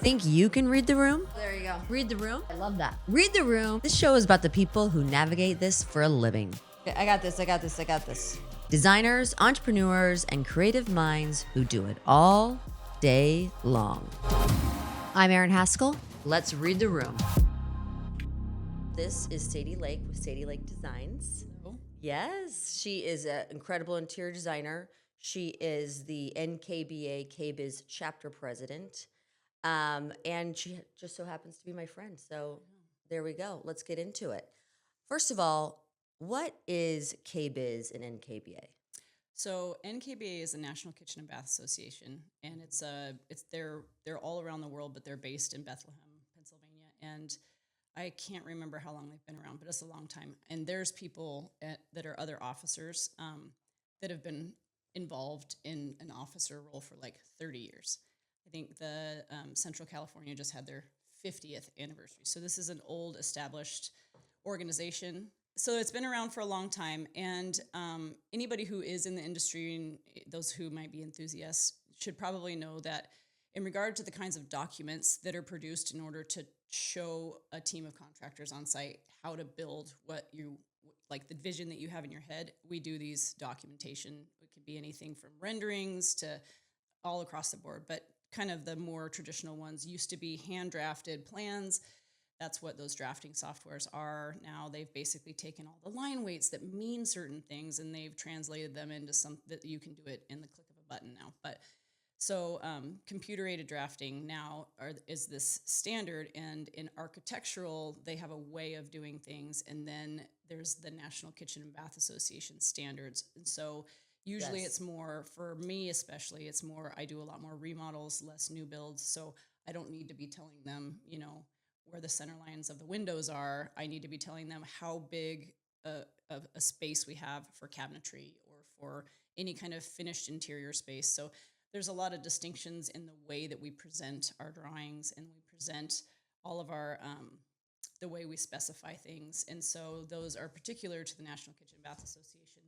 Think you can read the room? There you go. Read the room? I love that. Read the room. This show is about the people who navigate this for a living. I got this. Designers, entrepreneurs, and creative minds who do it all day long. I'm Erin Haskell. Let's read the room. This is Sadie Lake with Sadie Lake Designs. Hello. Yes, she is an incredible interior designer. She is the NKBA KBIZ chapter president. And she just so happens to be my friend. So there we go. Let's get into it. First of all, what is KBIZ and NKBA? So NKBA is the National Kitchen and Bath Association, and they're all around the world, but they're based in Bethlehem, Pennsylvania. And I can't remember how long they've been around, but it's a long time. And there's people that are other officers that have been involved in an officer role for like 30 years. I think the Central California just had their 50th anniversary. So this is an old established organization. So it's been around for a long time. And anybody who is in the industry and those who might be enthusiasts should probably know that in regard to the kinds of documents that are produced in order to show a team of contractors on site how to build what you like the vision that you have in your head, we do these documentation. It can be anything from renderings to all across the board, but kind of the more traditional ones used to be hand drafted plans. That's what those drafting softwares are. Now they've basically taken all the line weights that mean certain things and they've translated them into something that you can do it in the click of a button now. But so computer aided drafting now is this standard, and in architectural, they have a way of doing things. And then there's the National Kitchen and Bath Association standards. And so usually It's more, for me especially, it's more, I do a lot more remodels, less new builds. So I don't need to be telling them, where the center lines of the windows are. I need to be telling them how big a space we have for cabinetry or for any kind of finished interior space. So there's a lot of distinctions in the way that we present our drawings and we present all of our, the way we specify things. And so those are particular to the National Kitchen and Bath Association.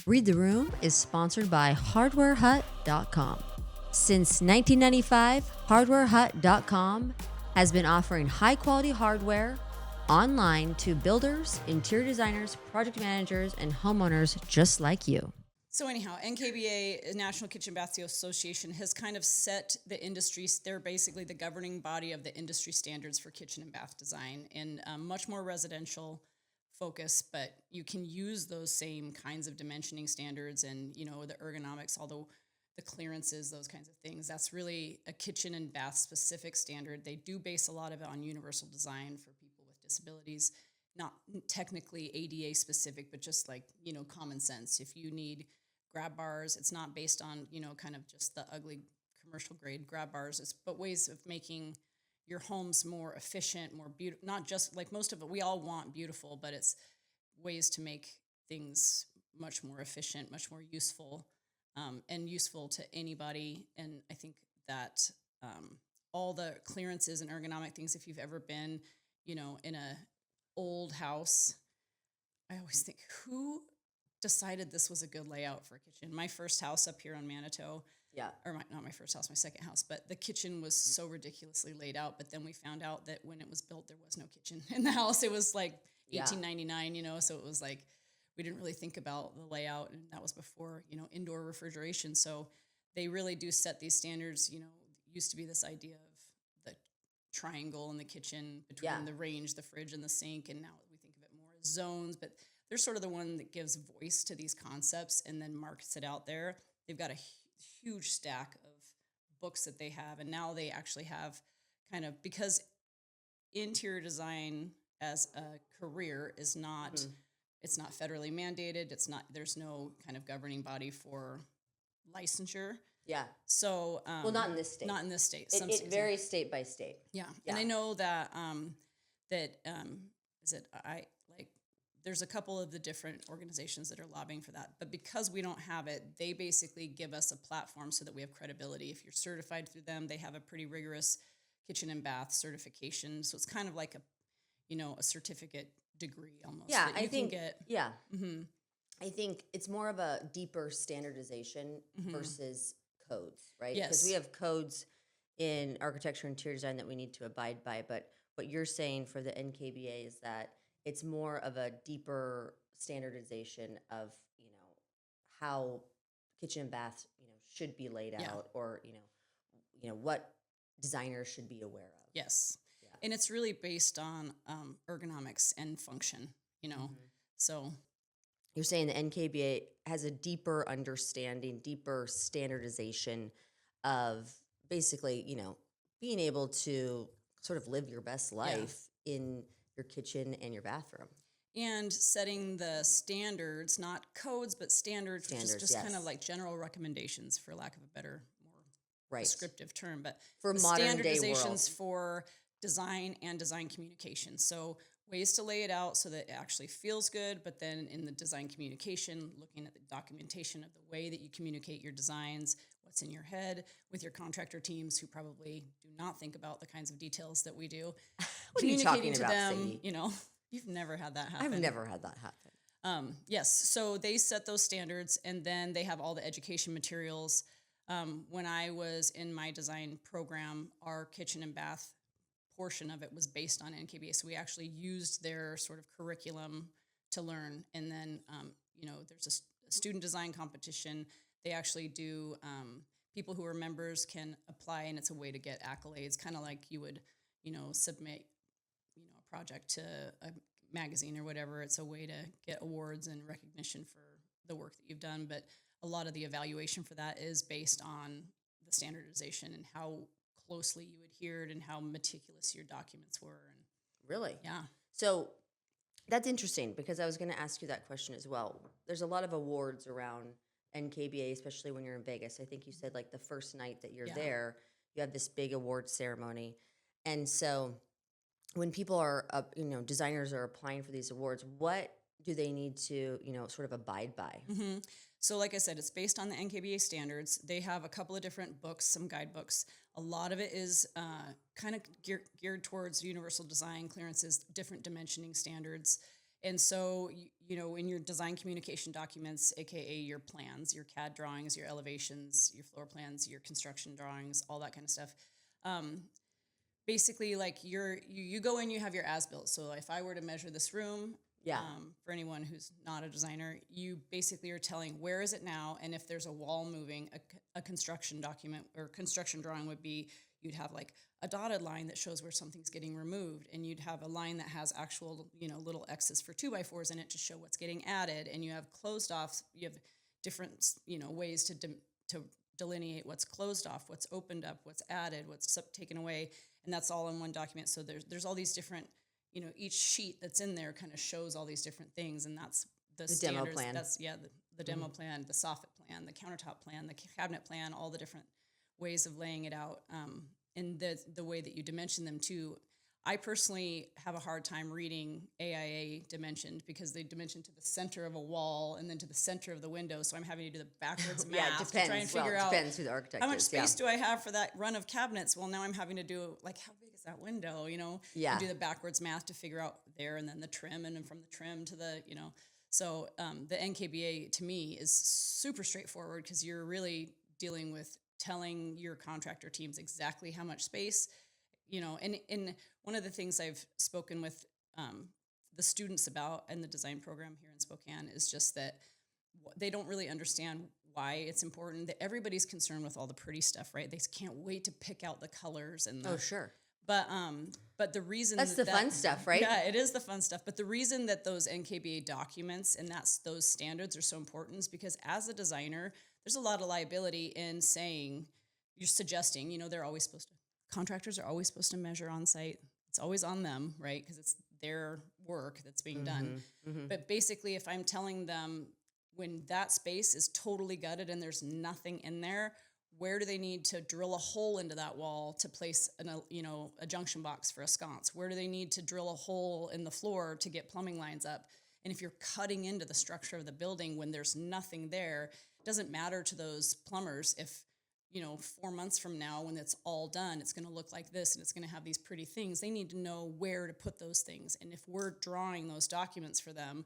Read the Room is sponsored by HardwareHut.com. Since 1995, HardwareHut.com has been offering high-quality hardware online to builders, interior designers, project managers, and homeowners just like you. So anyhow, NKBA, National Kitchen Bath Association, has kind of set the industry. They're basically the governing body of the industry standards for kitchen and bath design in much more residential focus, but you can use those same kinds of dimensioning standards and, the ergonomics, although the clearances, those kinds of things. That's really a kitchen and bath specific standard. They do base a lot of it on universal design for people with disabilities, not technically ADA specific, but just like, common sense. If you need grab bars, it's not based on, kind of just the ugly commercial grade grab bars, but ways of making your homes more efficient, more beautiful, not just like most of it, we all want beautiful, but it's ways to make things much more efficient, much more useful, and useful to anybody. And I think that all the clearances and ergonomic things, if you've ever been, in a old house, I always think, who decided this was a good layout for a kitchen? My first house up here on Manitou, not my first house, my second house, but the kitchen was so ridiculously laid out. But then we found out that when it was built, there was no kitchen in the house. It was like 1899, so it was like we didn't really think about the layout, and that was before indoor refrigeration. So they really do set these standards. Used to be this idea of the triangle in the kitchen between the range, the fridge, and the sink, and now we think of it more as zones. But they're sort of the one that gives voice to these concepts and then markets it out there. They've got a huge stack of books that they have, and now they actually have kind of, because interior design as a career is not, it's not federally mandated. There's no kind of governing body for licensure. Yeah. So, well, not in this state. Not in this state. It varies state by state. Yeah. And I know that, there's a couple of the different organizations that are lobbying for that. But because we don't have it, they basically give us a platform so that we have credibility. If you're certified through them, they have a pretty rigorous kitchen and bath certification. So it's kind of like a certificate degree almost. Yeah, that you can get. Yeah. Mm-hmm. I think it's more of a deeper standardization versus codes, right? Yes. Because we have codes in architecture and interior design that we need to abide by. But what you're saying for the NKBA is that it's more of a deeper standardization of, how kitchen and bath, should be laid Yeah. out, or, what designers should be aware of. Yes. Yeah. And it's really based on ergonomics and function, So You're saying the NKBA has a deeper understanding, deeper standardization of basically, being able to sort of live your best life in your kitchen and your bathroom. and setting the standards, not codes, but standards, which is just kind of like general recommendations, for lack of a better, more descriptive term, but For the modern day world. standardizations for design and design communication. So ways to lay it out so that it actually feels good, but then in the design communication, looking at the documentation of the way that you communicate your designs, what's in your head with your contractor teams who probably do not think about the kinds of details that we do. What are you talking to about, them, Sadie? You've never had that happen. I've never had that happen. Yes, so they set those standards, and then they have all the education materials. When I was in my design program, our kitchen and bath portion of it was based on NKBA, so we actually used their sort of curriculum to learn. And then, there's a student design competition. They actually do. People who are members can apply, and it's a way to get accolades, kind of like you would, submit a project to a magazine or whatever. It's a way to get awards and recognition for the work that you've done. But a lot of the evaluation for that is based on the standardization and how closely you adhered and how meticulous your documents were. And Really? yeah. So that's interesting, because I was going to ask you that question as well. There's a lot of awards around NKBA, especially when you're in Vegas. I think you said like the first night that you're there, you have this big award ceremony. And so when people are, designers are applying for these awards, what do they need to, sort of abide by? Mm-hmm. So like I said, it's based on the NKBA standards. They have a couple of different books, some guidebooks. A lot of it is kind of geared towards universal design clearances, different dimensioning standards. And so, in your design communication documents, AKA your plans, your CAD drawings, your elevations, your floor plans, your construction drawings, all that kind of stuff. Basically, like you go in, you have your as-built. So if I were to measure this room, for anyone who's not a designer, you basically are telling where is it now, and if there's a wall moving, a construction document or construction drawing would be, you'd have like a dotted line that shows where something's getting removed, and you'd have a line that has actual, little X's for 2x4s in it to show what's getting added, and you have closed off, you have different, ways to delineate what's closed off, what's opened up, what's added, what's taken away, and that's all in one document. So there's all these different, each sheet that's in there kind of shows all these different things, and that's the standards. Demo plan. That's the demo plan, the soffit plan, the countertop plan, the cabinet plan, all the different ways of laying it out, and the way that you dimension them too. I personally have a hard time reading AIA dimensioned, because they dimension to the center of a wall and then to the center of the window. So I'm having to do the backwards math it depends. to try and figure out Depends who the architect how much is, space do I have for that run of cabinets. Well, now I'm having to do like, how big is that window? Yeah. And do the backwards math to figure out there, and then the trim, and then from the trim to the So the NKBA to me is super straightforward, because you're really dealing with telling your contractor teams exactly how much space. And one of the things I've spoken with the students about in the design program here in Spokane is just that they don't really understand why it's important. That everybody's concerned with all the pretty stuff, right? They can't wait to pick out the colors and Oh, sure. But the reason That's the fun stuff, right? Yeah, it is the fun stuff. But the reason that those NKBA documents and those standards are so important is because as a designer, there's a lot of liability in saying, you're suggesting, they're always supposed to, contractors are always supposed to measure on site. It's always on them, right? Because it's their work that's being done. Mm-hmm. But basically, if I'm telling them when that space is totally gutted and there's nothing in there, where do they need to drill a hole into that wall to place a junction box for a sconce? Where do they need to drill a hole in the floor to get plumbing lines up? And if you're cutting into the structure of the building when there's nothing there, it doesn't matter to those plumbers if 4 months from now, when it's all done, it's going to look like this and it's going to have these pretty things. They need to know where to put those things. And if we're drawing those documents for them,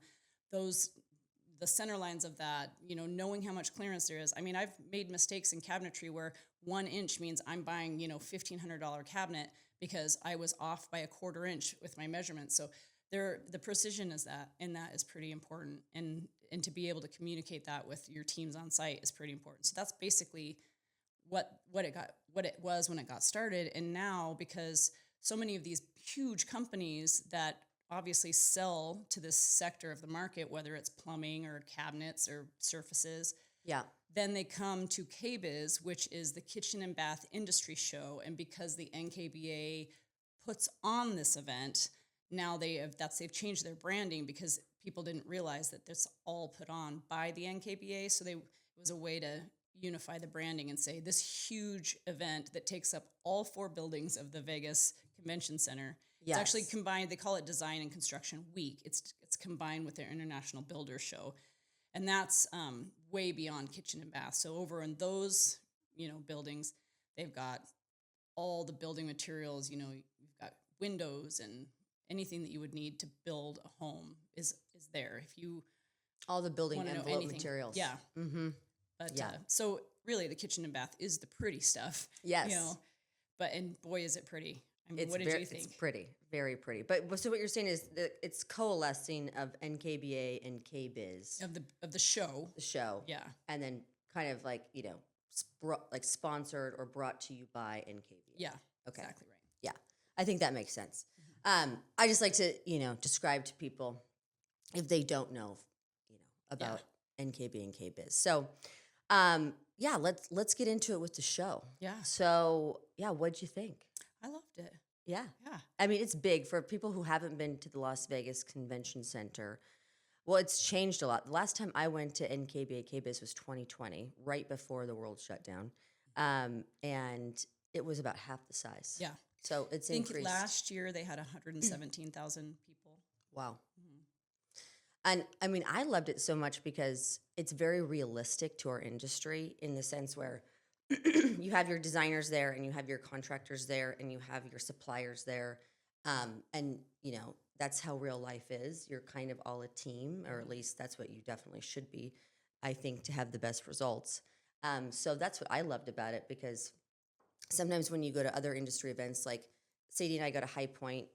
the center lines of that, knowing how much clearance there is. I mean, I've made mistakes in cabinetry where 1 inch means I'm buying, $1,500 cabinet because I was off by a 1/4 inch with my measurements. So the precision in that is pretty important. And to be able to communicate that with your teams on site is pretty important. So that's basically what it was when it got started. And now, because so many of these huge companies that obviously sell to this sector of the market, whether it's plumbing or cabinets or surfaces, Yeah. then they come to KBIS, which is the Kitchen and Bath Industry Show. And because the NKBA puts on this event, now they've changed their branding because people didn't realize that this all put on by the NKBA. So it was a way to unify the branding and say this huge event that takes up all 4 buildings of the Vegas Convention Center. Yes. It's actually combined. They call it Design and Construction Week. It's combined with their International Builder Show, and that's way beyond kitchen and bath. So over in those buildings, they've got all the building materials. You've got windows and anything that you would need to build a home is there. If you all the building wanna know envelope anything. materials. Yeah. Mm-hmm. But Yeah. So really, the kitchen and bath is the pretty stuff. Yes. And boy, is it pretty. I mean, It's what did you think? It's pretty, very pretty. But so what you're saying is that it's coalescing of NKBA and KBIS, Of the show. the show. Yeah. And then kind of like, like sponsored or brought to you by NKBA. Yeah. Okay. Exactly right. Yeah. I think that makes sense. I just like to, describe to people if they don't know, about NKB and KBIS. So, yeah, let's get into it with the show. Yeah. So, yeah, what'd you think? I loved it. Yeah. Yeah. I mean, it's big for people who haven't been to the Las Vegas Convention Center. Well, it's changed a lot. The last time I went to NKBA KBIS was 2020, right before the world shut down. And it was about half the size. Yeah. So it's I think increased. last year they had 117,000 people. Wow. And I mean, I loved it so much because it's very realistic to our industry in the sense where you have your designers there and you have your contractors there and you have your suppliers there. And, that's how real life is. You're kind of all a team, or at least that's what you definitely should be, I think, to have the best results. So that's what I loved about it, because sometimes when you go to other industry events, like Sadie and I go to High Point,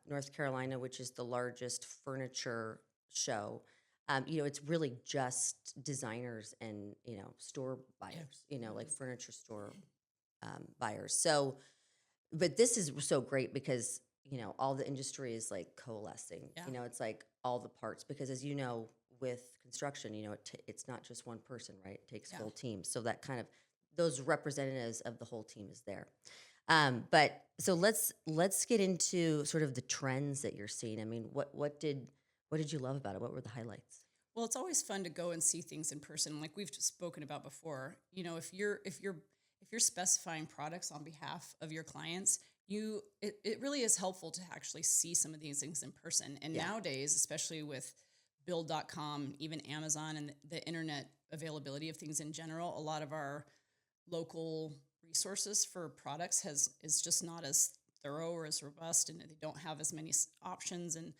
North Carolina, which is the largest furniture show. It's really just designers and, store buyers, like furniture store buyers. So, but this is so great because, all the industry is like coalescing. Yeah. It's like all the parts, because as you know, with construction, it's not just one person, right? It takes full teams. So that kind of, those representatives of the whole team is there. But so let's get into sort of the trends that you're seeing. I mean, what did you love about it? What were the highlights? Well, it's always fun to go and see things in person, like we've spoken about before. If you're specifying products on behalf of your clients, it really is helpful to actually see some of these things in person. And nowadays, especially with Build.com, even Amazon, and the internet availability of things in general, a lot of our local resources for products is just not as thorough or as robust, and they don't have as many options, and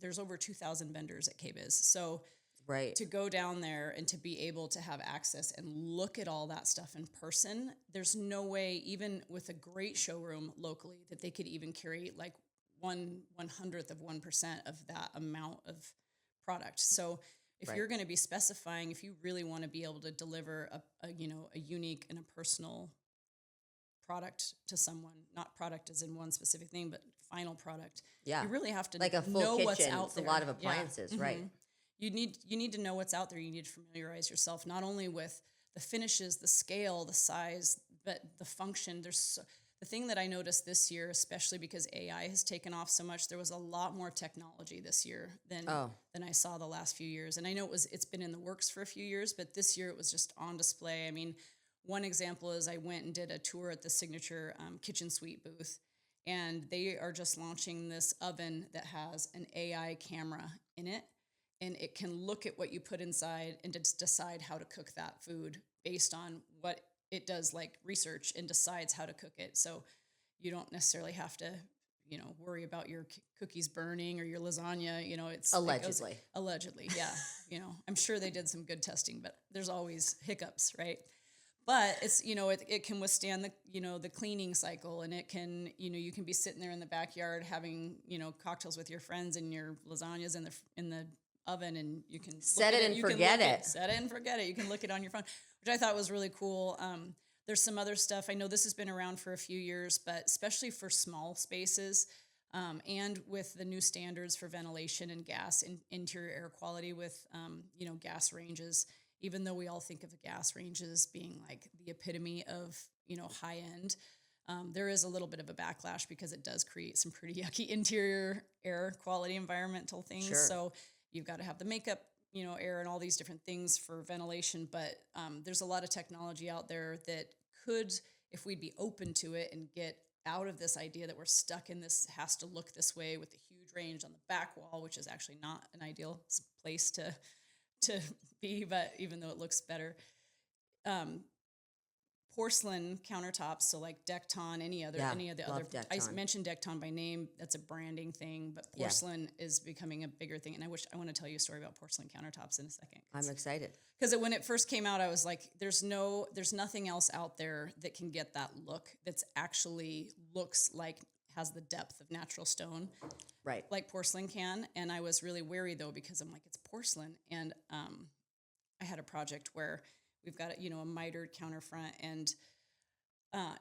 there's over 2,000 vendors at KBIS. So right. To go down there and to be able to have access and look at all that stuff in person, there's no way, even with a great showroom locally, that they could even carry like 1/100th of 1% of that amount of product. So if you're going to be specifying, if you really want to be able to deliver a unique and a personal product to someone, not product as in one specific thing, but final product. Yeah. You really have to like a full know kitchen, what's out it's there. a lot of appliances, right? You need to know what's out there. You need to familiarize yourself not only with the finishes, the scale, the size, but the function. The thing that I noticed this year, especially because AI has taken off so much, there was a lot more technology this year than I saw the last few years. And I know it's been in the works for a few years, but this year it was just on display. I mean, one example is I went and did a tour at the Signature Kitchen Suite booth, and they are just launching this oven that has an AI camera in it, and it can look at what you put inside and decide how to cook that food based on what it does, like research, and decides how to cook it. So you don't necessarily have to, worry about your cookies burning or your lasagna. It's allegedly. Yeah. I'm sure they did some good testing, but there's always hiccups, right? But it's, it can withstand the cleaning cycle, and it can, you can be sitting there in the backyard having, cocktails with your friends, and your lasagna's in the oven, and you can set it and forget it. Set it and forget it. You can look it on your phone, which I thought was really cool. There's some other stuff. I know this has been around for a few years, but especially for small spaces, and with the new standards for ventilation and gas and interior air quality with, gas ranges. Even though we all think of the gas ranges being like the epitome of, high end, there is a little bit of a backlash because it does create some pretty yucky interior air quality environmental things. Sure. So you've got to have the makeup, air and all these different things for ventilation. But there's a lot of technology out there that could, if we'd be open to it and get out of this idea that we're stuck in this, has to look this way with the huge range on the back wall, which is actually not an ideal place to be, but even though it looks better, porcelain countertops, so like Decton, any of the other. Decton. I mentioned Decton by name. That's a branding thing, but porcelain is becoming a bigger thing. And I want to tell you a story about porcelain countertops in a second. I'm excited because when it first came out, I was like, there's nothing else out there that can get that look that's actually looks like has the depth of natural stone, right? Like porcelain can. And I was really wary though, because I'm like, it's porcelain. And I had a project where we've got a mitered counterfront, and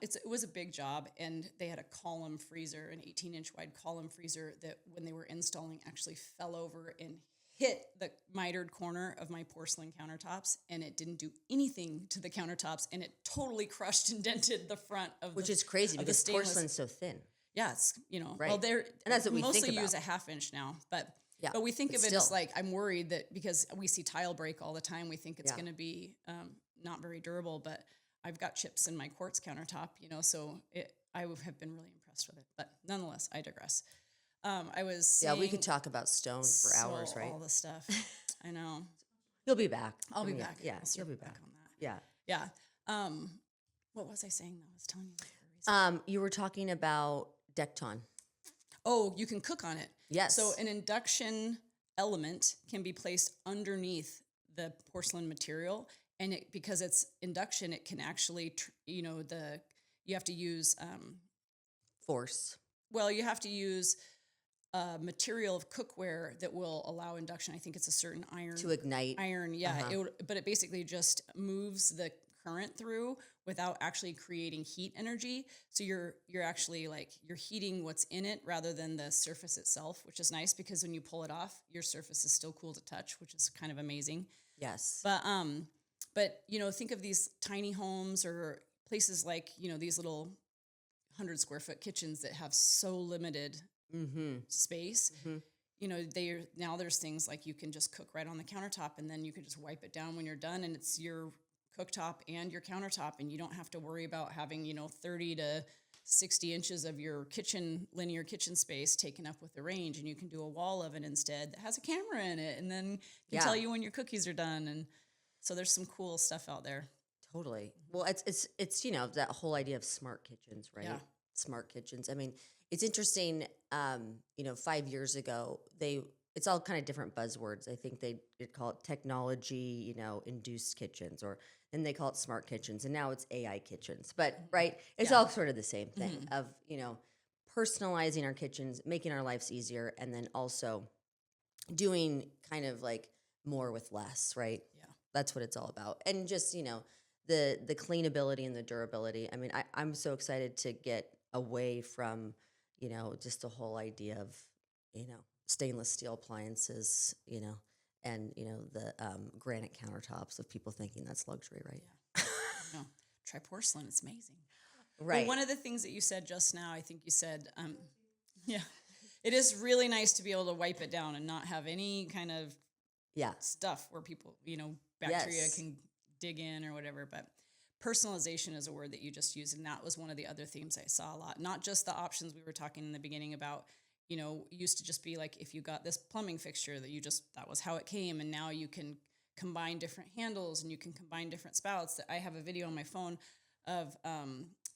it was a big job, and they had a column freezer, an 18-inch wide column freezer that when they were installing actually fell over and hit the mitered corner of my porcelain countertops, and it didn't do anything to the countertops, and it totally crushed and dented the front of which is crazy because porcelain's so thin. Yeah, it's right. Well, and that's what we mostly think use a 1/2 inch now, but yeah, but we think of it still. as like, I'm worried that because we see tile break all the time, we think it's going to be not very durable. But I've got chips in my quartz countertop, so I have been really impressed with it. But nonetheless, I digress. I was we could talk about stone for hours, right? All the stuff. I know. You'll be back. I'll be back. Yeah, you'll be back on that. Yeah. What was I saying though? I was telling you. You were talking about Decton. Oh, you can cook on it. Yes. So an induction element can be placed underneath the porcelain material, and because it's induction, it can actually, you have to use force. Well, you have to use material of cookware that will allow induction. I think it's a certain iron to ignite. Iron, yeah. But it basically just moves the current through without actually creating heat energy. So you're actually you're heating what's in it rather than the surface itself, which is nice because when you pull it off, your surface is still cool to touch, which is kind of amazing. Yes. But think of these tiny homes or places like, these little 100 square foot kitchens that have so limited space. Now there's things like you can just cook right on the countertop, and then you can just wipe it down when you're done, and it's your cooktop and your countertop, and you don't have to worry about having 30 to 60 inches of your linear kitchen space taken up with the range, and you can do a wall oven instead that has a camera in it, and then can tell you when your cookies are done. And so there's some cool stuff out there. Totally. Well, it's that whole idea of smart kitchens, right? Yeah. Smart kitchens. I mean, it's interesting. 5 years ago, it's all kind of different buzzwords. I think they'd call it technology, induced kitchens, or then they call it smart kitchens, and now it's AI kitchens. But right, it's all sort of the same thing of personalizing our kitchens, making our lives easier, and then also doing kind of like more with less, right? Yeah, that's what it's all about, and just the cleanability and the durability. I mean, I'm so excited to get away from just the whole idea of stainless steel appliances, and the granite countertops of people thinking that's luxury, right? Yeah. No, try porcelain; it's amazing. Right. Well, one of the things that you said just now, I think you said, it is really nice to be able to wipe it down and not have any kind of stuff where people, bacteria can dig in or whatever. But personalization is a word that you just used, and that was one of the other themes I saw a lot. Not just the options we were talking in the beginning about. Used to just be like, if you got this plumbing fixture that was how it came. And now you can combine different handles and you can combine different spouts. I have a video on my phone of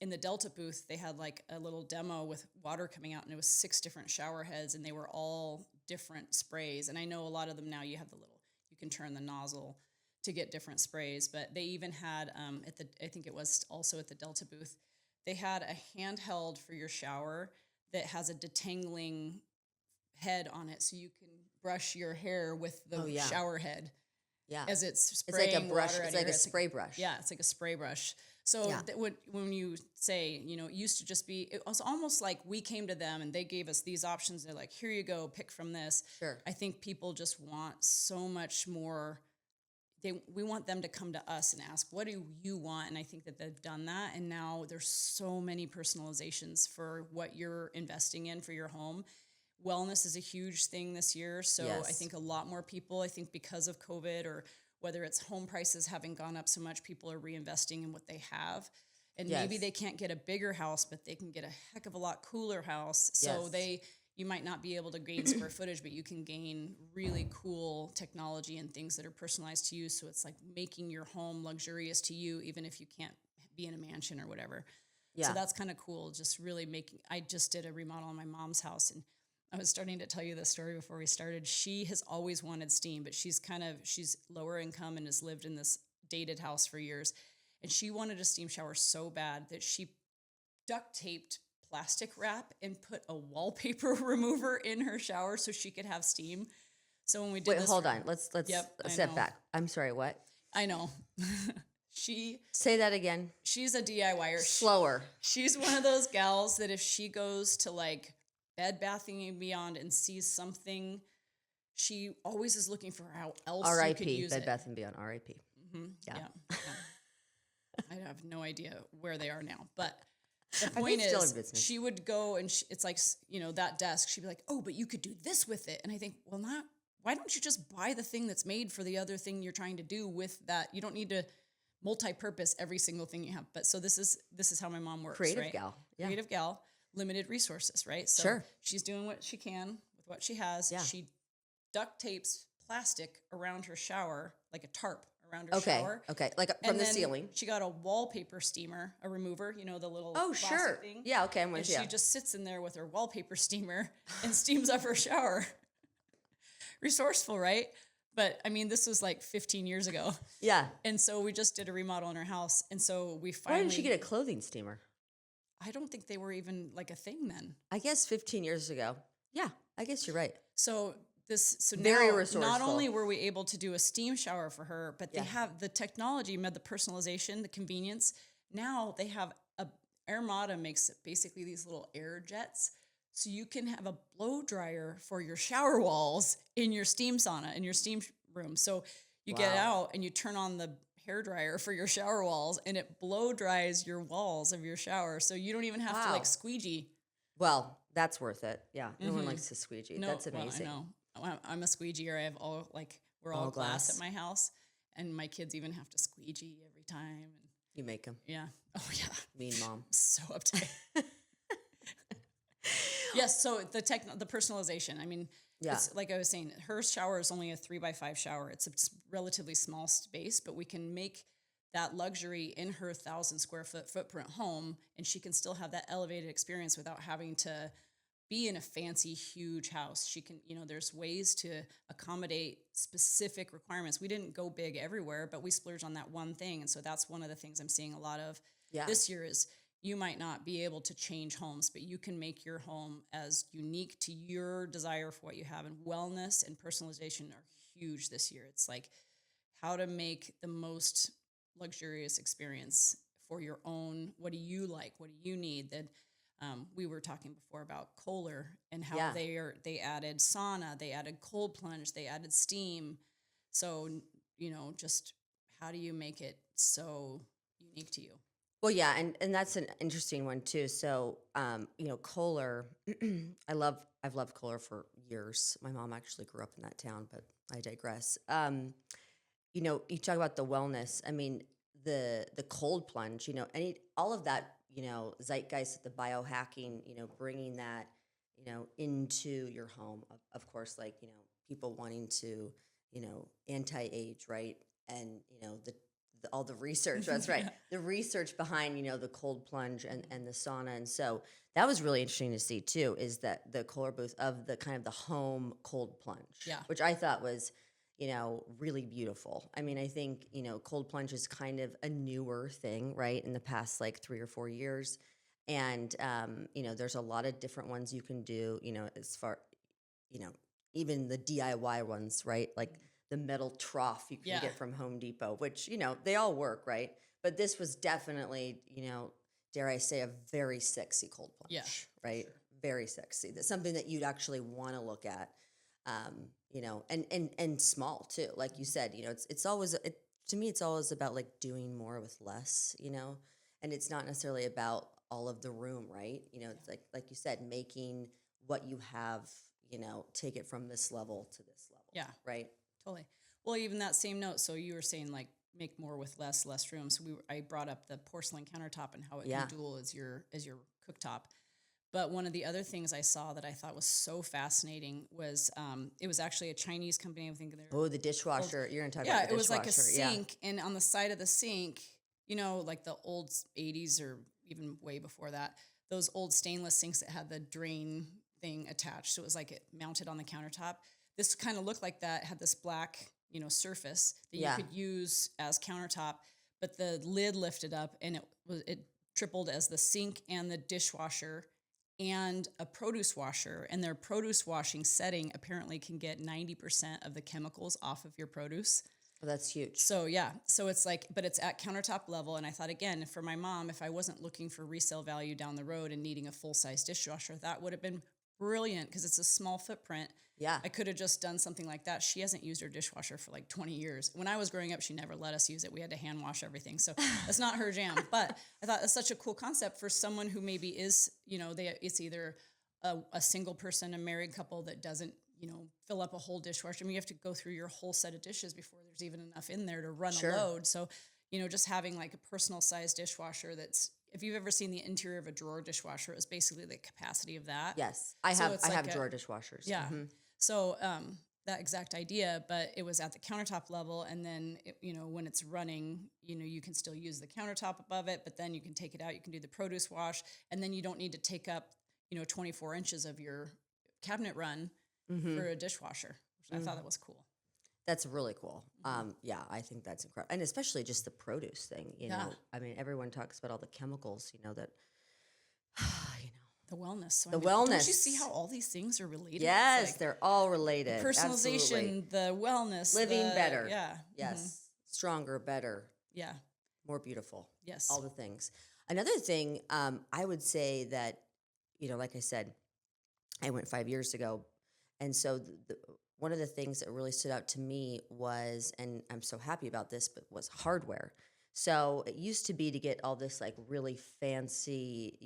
in the Delta booth, they had like a little demo with water coming out, and it was 6 different shower heads, and they were all different sprays. And I know a lot of them now, you can turn the nozzle to get different sprays, but they even had, I think it was also at the Delta booth, they had a handheld for your shower that has a detangling head on it, so you can brush your hair with the shower head. Yeah. As it's spraying it's like a brush. water It's out of like a spray brush. Yeah, it's like a spray brush. So when you say, it used to just be, it was almost like we came to them and they gave us these options. They're like, here you go, pick from this. Sure. I think people just want so much more. We want them to come to us and ask, what do you want? And I think that they've done that. And now there's so many personalizations for what you're investing in for your home. Wellness is a huge thing this year. So I think a lot more people, because of COVID, or whether it's home prices having gone up so much, people are reinvesting in what they have. And maybe they can't get a bigger house, but they can get a heck of a lot cooler house. So you might not be able to gain square footage, but you can gain really cool technology and things that are personalized to you. So it's like making your home luxurious to you, even if you can't be in a mansion or whatever. Yeah. So that's kind of cool. Just really I just did a remodel on my mom's house, and I was starting to tell you this story before we started. She has always wanted steam, but she's lower income and has lived in this dated house for years. And she wanted a steam shower so bad that she duct taped plastic wrap and put a wallpaper remover in her shower so she could have steam. So when we did hold on. Let's step back. I'm sorry, what? I know. Say that again. She's a DIYer. Slower. She's one of those gals that if she goes to like Bed Bath & Beyond and sees something, she always is looking for how else you could use Bed it. Bath & Beyond, R.I.P. Mm-hmm. Yeah. I have no idea where they are now, but the point is, she would go and it's like, that desk, she'd be like, oh, but you could do this with it. And I think, well, why don't you just buy the thing that's made for the other thing you're trying to do with that? You don't need to multi-purpose every single thing you have. But so this is how my mom works, Creative right? gal. Yeah. Creative gal, limited resources, right? So she's doing what she can with what she has. Yeah. She duct tapes plastic around her shower, like a tarp around her shower. Okay, like from the ceiling. She got a wallpaper steamer, a remover, the little plastic thing. Yeah, okay, I'm with you. She just sits in there with her wallpaper steamer and steams up her shower. Resourceful, right? But I mean, this was like 15 years ago. Yeah. And so we just did a remodel in her house. And so we finally... Why didn't she get a clothing steamer? I don't think they were even like a thing then. I guess 15 years ago. Yeah, I guess you're right. So very now, resourceful. Not only were we able to do a steam shower for her, but they have the technology, the personalization, the convenience. Now they have Armada makes basically these little air jets. So you can have a blow dryer for your shower walls in your steam sauna, in your steam room. So you get out and you turn on the hair dryer for your shower walls, and it blow dries your walls of your shower. So you don't even have to like squeegee. Well, that's worth it. Yeah. No one likes to squeegee. No, that's amazing. Well, I know. I'm a squeegeer. I have we're all glass at my house, and my kids even have to squeegee every time. And you make them. Yeah. Oh yeah. Mean mom. So uptight. Yes. So the personalization. I mean, it's, like I was saying, her shower is only a 3x5 shower. It's a relatively small space, but we can make that luxury in her 1,000 square foot footprint home, and she can still have that elevated experience without having to be in a fancy, huge house. She can, there's ways to accommodate specific requirements. We didn't go big everywhere, but we splurged on that one thing. And so that's one of the things I'm seeing a lot of this year is you might not be able to change homes, but you can make your home as unique to your desire for what you have. And wellness and personalization are huge this year. It's like how to make the most luxurious experience for your own. What do you like? What do you need? That we were talking before about Kohler and how they added sauna, they added cold plunge, they added steam. So, just how do you make it so unique to you? Well, yeah, and that's an interesting one too. So, Kohler, I've loved Kohler for years. My mom actually grew up in that town, but I digress. You talk about the wellness. I mean, the cold plunge. All of that. Zeitgeist, the biohacking. Bringing that. Into your home. Of course, people wanting to. Anti-age, right? And the all the research. That's right. The research behind, the cold plunge and the sauna. And so that was really interesting to see too, is that the Kohler booth of the kind of the home cold plunge, Yeah. which I thought was, really beautiful. I mean, I think, cold plunge is kind of a newer thing, right? In the past like 3 or 4 years. And, there's a lot of different ones you can do, as far, you know, even the DIY ones, right? Like the metal trough you can get from Home Depot, which, they all work, right? But this was definitely, dare I say, a very sexy cold plunge, right? Sure. Very sexy. That's something that you'd actually want to look at, and small too. Like you said, it's always, to me, it's always about like doing more with less, and it's not necessarily about all of the room, right? It's like you said, making what you have, take it from this level to this level. Yeah. Right. Totally. Well, even that same note. So you were saying like make more with less room. So I brought up the porcelain countertop and how it can dual as your cooktop. But one of the other things I saw that I thought was so fascinating was it was actually a Chinese company. I'm thinking the dishwasher. You're going to talk about the dishwasher. Yeah, it was like a sink, and on the side of the sink, like the old 80s or even way before that, those old stainless sinks that had the drain thing attached. So it was like it mounted on the countertop. This kind of looked like that, had this black, surface that you could use as countertop, but the lid lifted up and it tripled as the sink and the dishwasher and a produce washer. And their produce washing setting apparently can get 90% of the chemicals off of your produce. Oh, that's huge. So so it's like, but it's at countertop level. And I thought, again, for my mom, if I wasn't looking for resale value down the road and needing a full-size dishwasher, that would have been brilliant because it's a small footprint. Yeah. I could have just done something like that. She hasn't used her dishwasher for like 20 years. When I was growing up, she never let us use it. We had to hand wash everything. So that's not her jam. But I thought that's such a cool concept for someone who maybe is, it's either a single person, a married couple that doesn't, fill up a whole dishwasher. I mean, you have to go through your whole set of dishes before there's even enough in there to run a load. So, just having like a personal sized dishwasher that's, if you've ever seen the interior of a drawer dishwasher, it was basically the capacity of that. Yes, I have drawer dishwashers. Yeah. Mm-hmm. So that exact idea, but it was at the countertop level. And then, when it's running, you can still use the countertop above it, but then you can take it out. You can do the produce wash. And then you don't need to take up, 24 inches of your cabinet run for a dishwasher. Which I thought that was cool. That's really cool. I think that's incredible. And especially just the produce thing, I mean, everyone talks about all the chemicals, that, The wellness. So wellness. Don't you see how all these things are related? Yes, like they're all related. Personalization, absolutely. The wellness. Living better. Yeah. Yes. Mm-hmm. Stronger, better. Yeah. More beautiful. Yes. All the things. Another thing, I would say that, like I said, I went 5 years ago. And so one of the things that really stood out to me was, and I'm so happy about this, but was hardware. So it used to be to get all this like really fancy,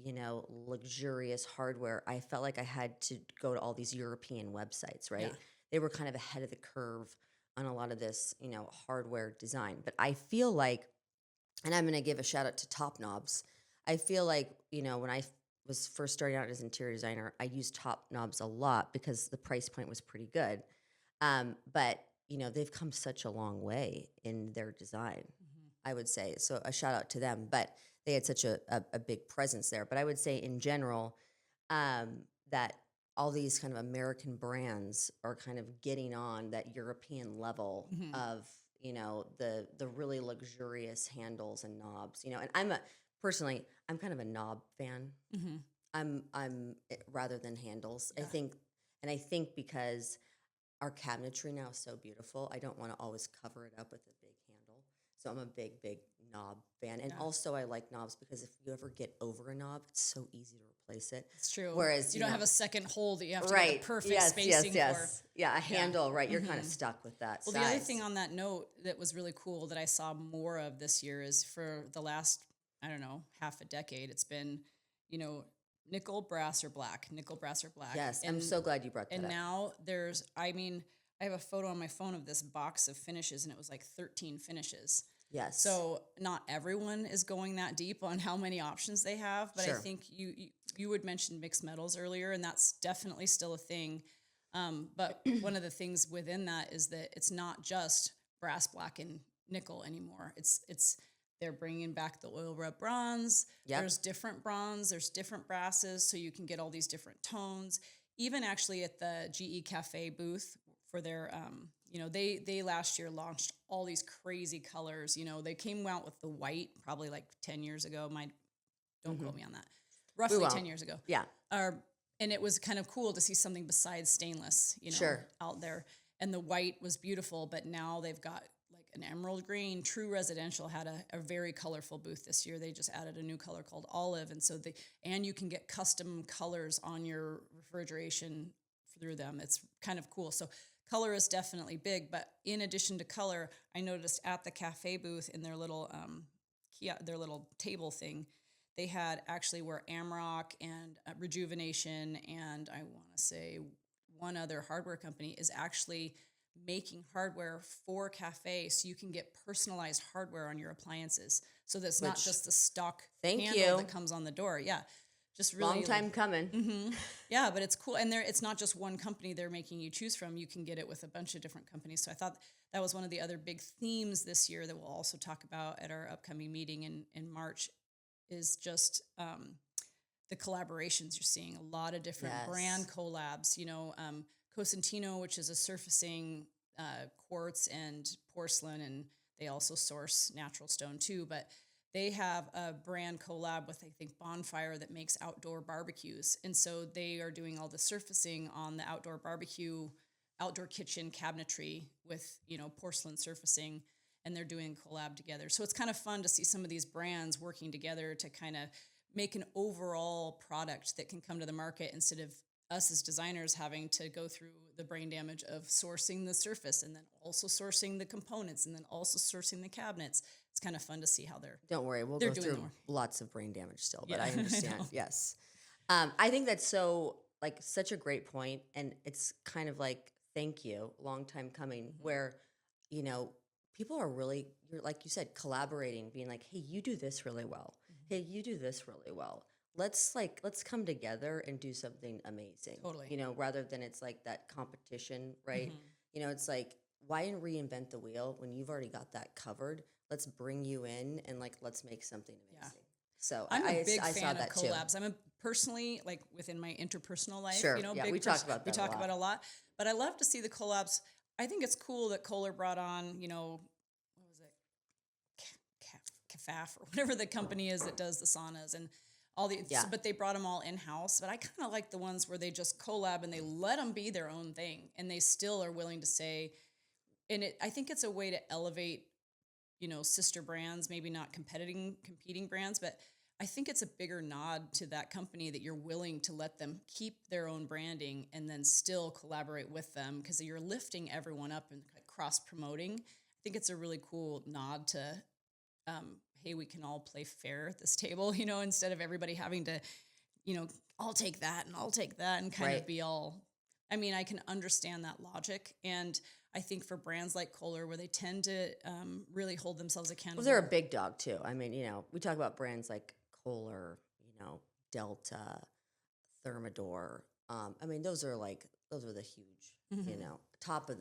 luxurious hardware. I felt like I had to go to all these European websites, right? Yeah. They were kind of ahead of the curve on a lot of this, hardware design. But I feel like, and I'm going to give a shout out to Top Knobs. I feel like, when I was first starting out as an interior designer, I used Top Knobs a lot because the price point was pretty good. But, they've come such a long way in their design, I would say. So a shout out to them. But they had such a big presence there. But I would say in general that all these kind of American brands are kind of getting on that European level of, the really luxurious handles and knobs, and I'm kind of a knob fan. I'm rather than handles. Yeah. I think because our cabinetry now is so beautiful, I don't want to always cover it up with a big handle. So I'm a big knob fan. And also I like knobs because if you ever get over a knob, it's so easy to replace it. It's true. Whereas you don't have a second hole that you have to get the perfect spacing for. Yeah, a handle, right. You're kind of stuck with that size. The other thing on that note that was really cool that I saw more of this year is for the last, I don't know, half a decade, it's been, nickel, brass, or black. Yes, I'm so glad you brought that up. And now I have a photo on my phone of this box of finishes, and it was like 13 finishes. Yes. So not everyone is going that deep on how many options they have, but sure. I think you would mention mixed metals earlier, and that's definitely still a thing. But one of the things within that is that it's not just brass, black, and nickel anymore. It's they're bringing back the oil rub bronze. Yep. There's different bronze, there's different brasses, so you can get all these different tones. Even actually at the GE Cafe booth for their, they last year launched all these crazy colors. They came out with the white probably like 10 years ago. Don't quote me on that. Roughly 10 years ago. Yeah. And it was kind of cool to see something besides stainless, Sure. out there. And the white was beautiful, but now they've got like an emerald green. True Residential had a very colorful booth this year. They just added a new color called olive. And so you can get custom colors on your refrigeration through them. It's kind of cool. So color is definitely big, but in addition to color, I noticed at the cafe booth in their little table thing, they had actually where Amrock and Rejuvenation and I want to say one other hardware company is actually making hardware for cafe, so you can get personalized hardware on your appliances. So that's not just the stock handle that comes on the door. Yeah, just really long time coming. Mm-hmm. Yeah, but it's cool, and it's not just one company they're making you choose from. You can get it with a bunch of different companies. So I thought that was one of the other big themes this year that we'll also talk about at our upcoming meeting in March. Is just the collaborations you're seeing. A lot of different brand collabs. Cosentino, which is a surfacing quartz and porcelain, and they also source natural stone too. But they have a brand collab with, I think, Bonfire that makes outdoor barbecues. And so they are doing all the surfacing on the outdoor barbecue, outdoor kitchen cabinetry with, porcelain surfacing. And they're doing a collab together. So it's kind of fun to see some of these brands working together to kind of make an overall product that can come to the market instead of us as designers having to go through the brain damage of sourcing the surface and then also sourcing the components and then also sourcing the cabinets. It's kind of fun to see how they're Don't worry, we'll go through lots of brain damage still, but I understand. Yes. I think that's such a great point, and it's kind of like, thank you, long time coming, where, people are really, like you said, collaborating, being like, hey, you do this really well. Hey, you do this really well. Let's come together and do something amazing. Totally. Rather than it's like that competition, right? It's like, why reinvent the wheel when you've already got that covered? Let's bring you in and let's make something amazing. Yeah. So I'm a big I fan saw of that collabs. too. I'm personally, within my interpersonal life, Sure. Yeah, we talk about that. We talk about it a lot, but I love to see the collabs. I think it's cool that Kohler brought on, what was it, Cafaf or whatever the company is that does the saunas and all the. Yeah. But they brought them all in house. But I kind of like the ones where they just collab and they let them be their own thing, and they still are willing to say. And I think it's a way to elevate, sister brands, maybe not competing brands, but I think it's a bigger nod to that company that you're willing to let them keep their own branding and then still collaborate with them because you're lifting everyone up and cross promoting. I think it's a really cool nod to, hey, we can all play fair at this table, instead of everybody having to, I'll take that and I'll take that and kind of be all. I mean, I can understand that logic. And I think for brands like Kohler, where they tend to really hold themselves accountable. Well, they're a big dog too. I mean, we talk about brands like Kohler, Delta, Thermador. I mean, those are the huge, top of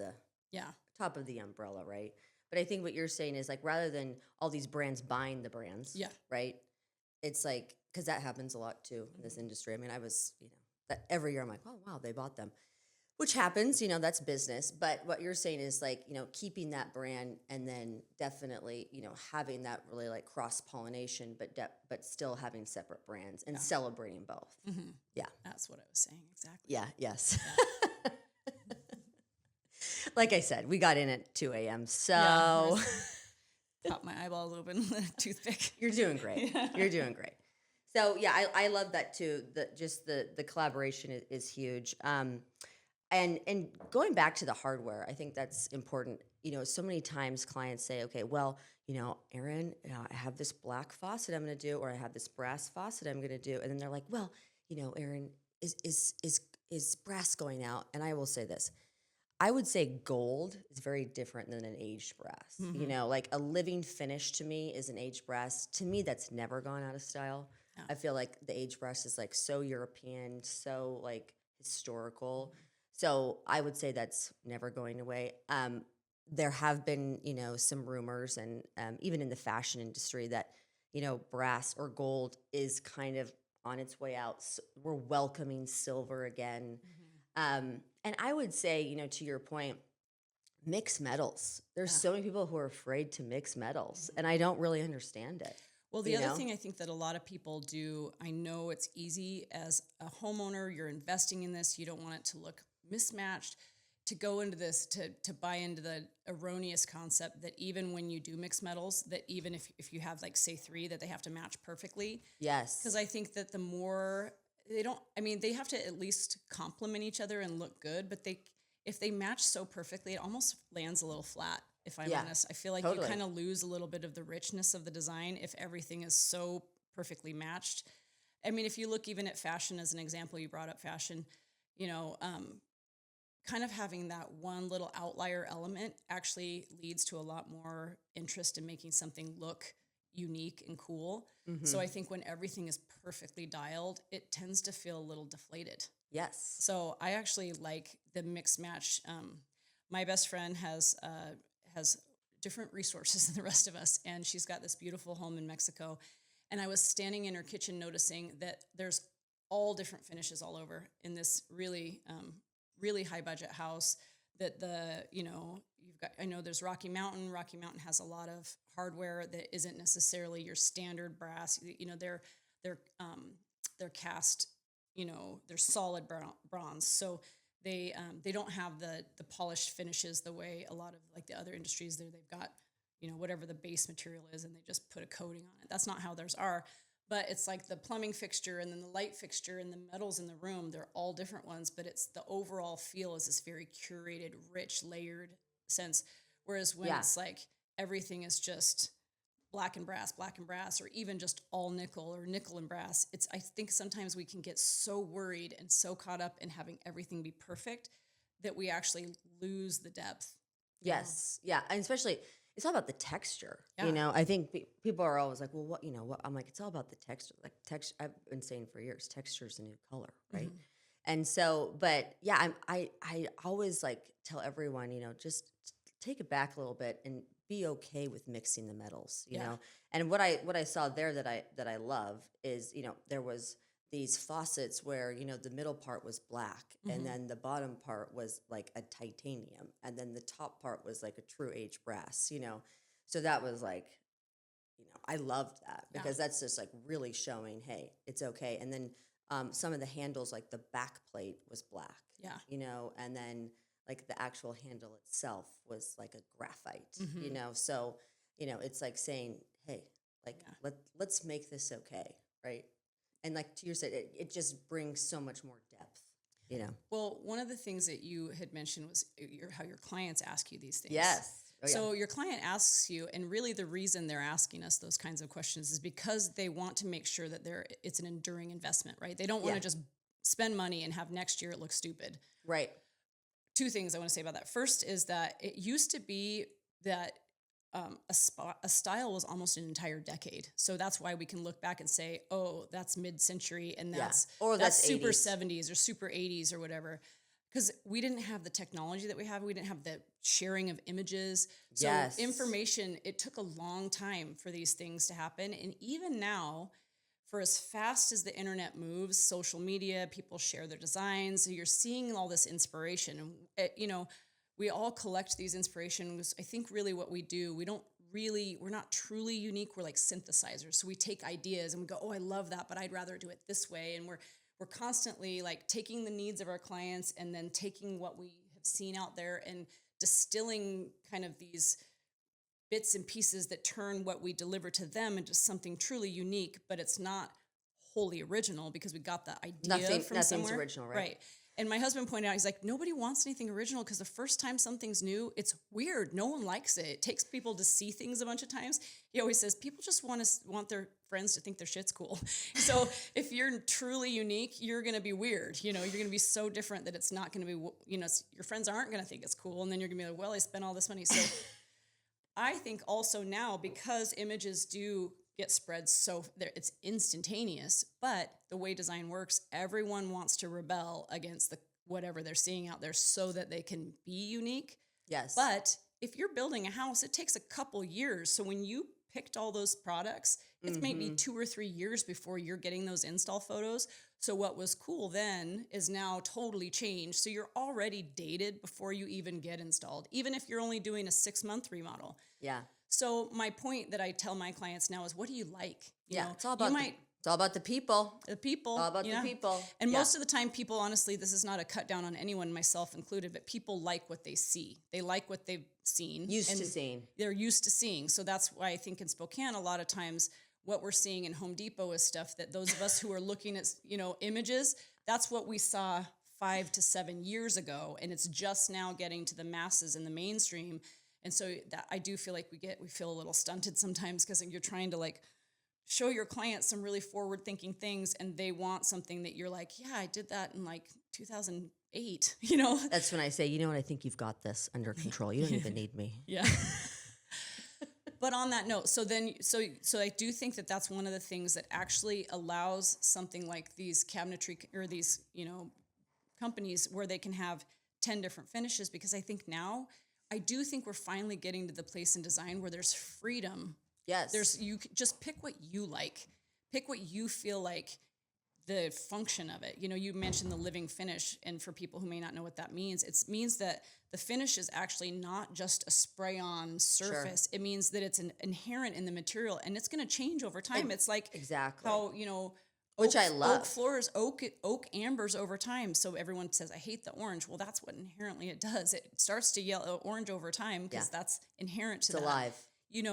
the umbrella, right? But I think what you're saying is rather than all these brands buying the brands, right? It's because that happens a lot too in this industry. I mean, I was, that every year I'm like, oh wow, they bought them. Which happens, that's business. But what you're saying is keeping that brand and then definitely, having that really cross-pollination, but still having separate brands and celebrating both. Mm-hmm. Yeah. That's what I was saying. Exactly. Yeah. Yes. Yeah. Like I said, we got in at 2 a.m. So pop my eyeballs open with a toothpick. You're doing great. Yeah. You're doing great. So yeah, I love that too. The collaboration is huge. And going back to the hardware, I think that's important. So many times clients say, okay, well, Erin, I have this black faucet I'm going to do, or I have this brass faucet I'm going to do. And then they're like, well, Erin, is brass going out? And I will say this. I would say gold is very different than an aged brass. Mm-hmm. A living finish to me is an aged brass. To me, that's never gone out of style. Yeah. I feel like the aged brass is so European, so historical. Mm-hmm. So I would say that's never going away. there have been, some rumors and even in the fashion industry that, brass or gold is kind of on its way out. We're welcoming silver again. And I would say, to your point, mix metals. There's Yeah. so many people who are afraid to mix metals, and I don't really understand it. Well, the you other know? thing I think that a lot of people do, I know it's easy as a homeowner, you're investing in this, you don't want it to look mismatched, to go into this, to buy into the erroneous concept that even when you do mix metals, that even if you have like say 3, that they have to match perfectly. Yes. Because I think that the more they don't, I mean, they have to at least complement each other and look good, but if they match so perfectly, it almost lands a little flat. If I'm Yeah, honest, I feel like totally. you kind of lose a little bit of the richness of the design if everything is so perfectly matched. I mean, if you look even at fashion as an example, you brought up fashion, you know, kind of having that one little outlier element actually leads to a lot more interest in making something look unique and cool. So I think when everything is perfectly dialed, it tends to feel a little deflated. Yes. So I actually like the mix match. My best friend has different resources than the rest of us, and she's got this beautiful home in Mexico. And I was standing in her kitchen noticing that there's all different finishes all over in this really really high budget house. That you've got, I know there's Rocky Mountain. Rocky Mountain has a lot of hardware that isn't necessarily your standard brass. They're cast, they're solid bronze. So they don't have the polished finishes the way a lot of like the other industries there. They've got, whatever the base material is, and they just put a coating on it. That's not how theirs are. But it's like the plumbing fixture and then the light fixture and the metals in the room, they're all different ones, but it's the overall feel is this very curated, rich, layered sense. Whereas when it's like everything is just black and brass, or even just all nickel or nickel and brass, I think sometimes we can get so worried and so caught up in having everything be perfect that we actually lose the depth. Yes. Yeah. And especially, it's all about the texture. Yeah. I think people are always like, well, what? I'm like, it's all about the texture. Like texture, I've been saying for years, texture is the new color, right? And so, but yeah, I always like tell everyone, just take it back a little bit and be okay with mixing the metals, you know. And what I saw there that I love is, there was these faucets where, the middle part was black and then the bottom part was like a titanium and then the top part was like a true age brass, So that was like, I loved that because that's just like really showing, hey, it's okay. And then some of the handles, like the back plate was black, and then like the actual handle itself was like a graphite, So, it's like saying, hey, like let's make this okay, right? And like to your said, it just brings so much more depth. Well, one of the things that you had mentioned was how your clients ask you these things. Yes. Oh, So your client asks you, and really the reason they're asking us those kinds of questions is because they want to make sure that it's an enduring investment, right? They don't want to just spend money and have next year it look stupid. Right. 2 things I want to say about that. First is that it used to be that a style was almost an entire decade. So that's why we can look back and say, oh, that's mid-century and that's super 80s. 70s or super 80s or whatever. Because we didn't have the technology that we have. We didn't have the sharing of images. So information, it took a long time for these things to happen. And even now, for as fast as the internet moves, social media, people share their designs. So you're seeing all this inspiration. And, we all collect these inspirations. I think really what we do, we're not truly unique. We're like synthesizers. So we take ideas and we go, oh, I love that, but I'd rather do it this way. And we're constantly like taking the needs of our clients and then taking what we have seen out there and distilling kind of these bits and pieces that turn what we deliver to them into something truly unique, but it's not wholly original because we got the idea from nothing's somewhere. Original, right? Right. And my husband pointed out, he's like, nobody wants anything original because the first time something's new, it's weird. No one likes it. It takes people to see things a bunch of times. He always says people just want their friends to think their shit's cool. So if you're truly unique, you're going to be weird. You're going to be so different that it's not going to be, your friends aren't going to think it's cool. And then you're going to be like, well, I spent all this money. So I think also now, because images do get spread so it's instantaneous, but the way design works, everyone wants to rebel against whatever they're seeing out there so that they can be unique. Yes. But if you're building a house, it takes a couple years. So when you picked all those products, it's maybe 2 or 3 years before you're getting those install photos. So what was cool then is now totally changed. So you're already dated before you even get installed, even if you're only doing a 6-month remodel. Yeah. So my point that I tell my clients now is, what do you like? You know, It's all about it's all about the people. the people. All about the people. And most of the time, people, honestly, this is not a cut down on anyone, myself included, but people like what they see. They like what they've seen. Used to seeing. They're used to seeing. So that's why I think in Spokane, a lot of times what we're seeing in Home Depot is stuff that those of us who are looking at, images, that's what we saw 5 to 7 years ago. And it's just now getting to the masses and the mainstream. And so that I do feel like we feel a little stunted sometimes because you're trying to show your clients some really forward thinking things and they want something that you're like, yeah, I did that in 2008, That's when I say, you know what, I think you've got this under control. You don't even need me. Yeah. But on that note, so I do think that that's one of the things that actually allows something like these cabinetry or these, companies where they can have 10 different finishes, because I think now, I do think we're finally getting to the place in design where there's freedom. Yes. You just pick what you like, pick what you feel like the function of it. You mentioned the living finish, and for people who may not know what that means, it means that the finish is actually not just a spray-on surface. Sure. It means that it's inherent in the material, and it's going to change over time. It's like exactly how which I love. Oak floors, oak ambers over time. So everyone says, I hate the orange. Well, that's what inherently it does. It starts to yellow orange over time because that's inherent to it's that. Alive.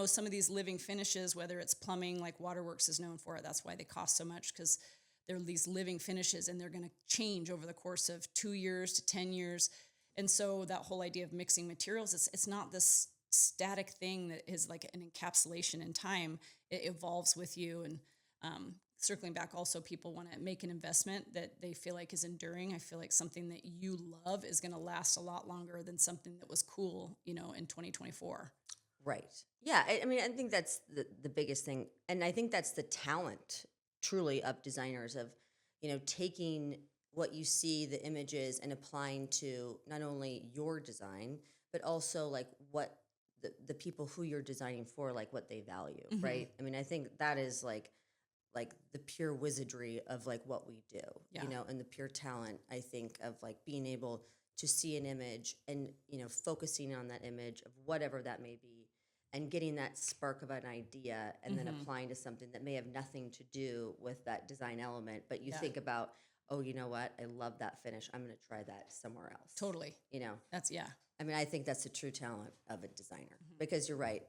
Some of these living finishes, whether it's plumbing, like Waterworks is known for it. That's why they cost so much, because they're these living finishes and they're going to change over the course of 2 years to 10 years. And so that whole idea of mixing materials, it's not this static thing that is like an encapsulation in time. It evolves with you. And circling back, also, people want to make an investment that they feel like is enduring. I feel like something that you love is going to last a lot longer than something that was cool, in 2024. Right. Yeah. I mean, I think that's the biggest thing. And I think that's the talent truly of designers, of, taking what you see, the images, and applying to not only your design, but also like what the people who you're designing for, like what they value. Mm-hmm. Right. I mean, I think that is like the pure wizardry of like what we do, and the pure talent, I think, of like being able to see an image and, focusing on that image of whatever that may be, and getting that spark of an idea and then applying to something that may have nothing to do with that design element. But you think about, oh, you know what? I love that finish. I'm going to try that somewhere else. Totally. That's, I mean, I think that's the true talent of a designer, because you're right.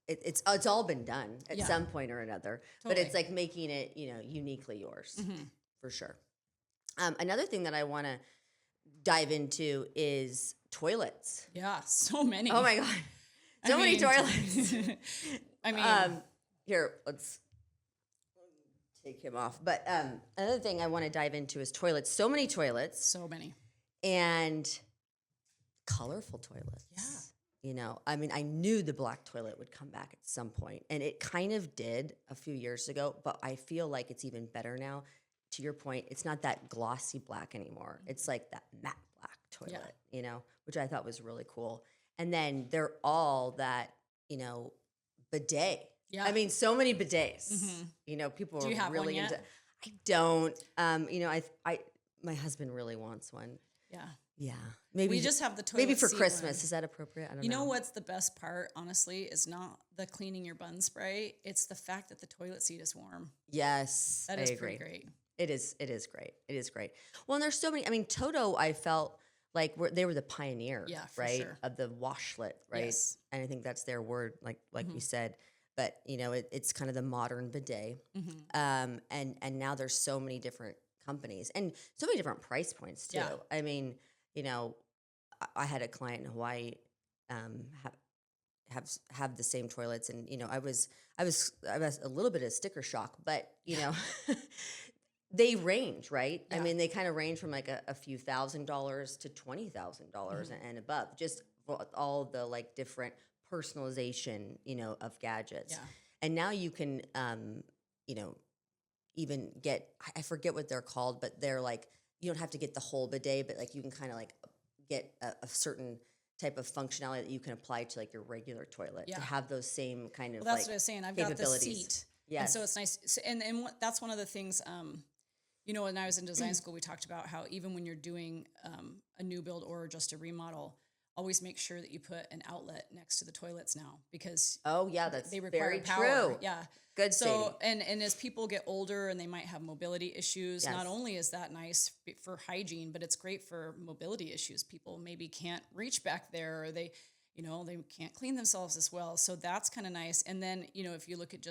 It's all been done at some point or another, but it's like making it, uniquely yours, for sure. Another thing that I want to dive into is toilets. Yeah, so many. Oh my God. So many toilets. I mean, here, let's take him off. But another thing I want to dive into is toilets. So many toilets. So many. And colorful toilets. Yeah. I mean, I knew the black toilet would come back at some point, and it kind of did a few years ago, but I feel like it's even better now. To your point, it's not that glossy black anymore. It's like that matte black toilet, which I thought was really cool. And then they're all that, bidet. Yeah. I mean, so many bidets. Mm-hmm. People are really into. I don't. My husband really wants one. Yeah. Yeah. Maybe we just have the toilet. Maybe for seat Christmas. one. Is that appropriate? I don't know. You know what's the best part, honestly, is not the cleaning your bun spray. It's the fact that the toilet seat is warm. Yes. That is pretty great. It is great. It is great. Well, and there's so many. I mean, Toto, I felt like they were the pioneer, right? Sure. Of the washlet, right? Yes. And I think that's their word, like we said. But, it's kind of the modern bidet. Mm-hmm. And now there's so many different companies and so many different price points too. Yeah. I mean, I had a client in Hawaii have the same toilets, and I was a little bit of sticker shock, but they range, right? Yeah. I mean, they kind of range from like a few $1,000s to $20,000 and above, just for all the like different personalization, of gadgets. Yeah. And now you can, even get, I forget what they're called, but they're like, you don't have to get the whole bidet, but like you can kind of like get a certain type of functionality that you can apply to like your regular toilet to have those same kind of that's like what I was saying. I've got the seat. Yes. And so it's nice. So, and that's one of the things, you know, when I was in design school, we talked about how even when you're doing a new build or just a remodel, always make sure that you put an outlet next to the toilets now, because they require very power. True. Yeah. Good. So, Sadie. and as people get older and they might have mobility issues, not only is that nice for hygiene, but it's great for mobility issues. People maybe can't reach back there, or they can't clean themselves as well. So that's kind of nice. And then, you know, if you look at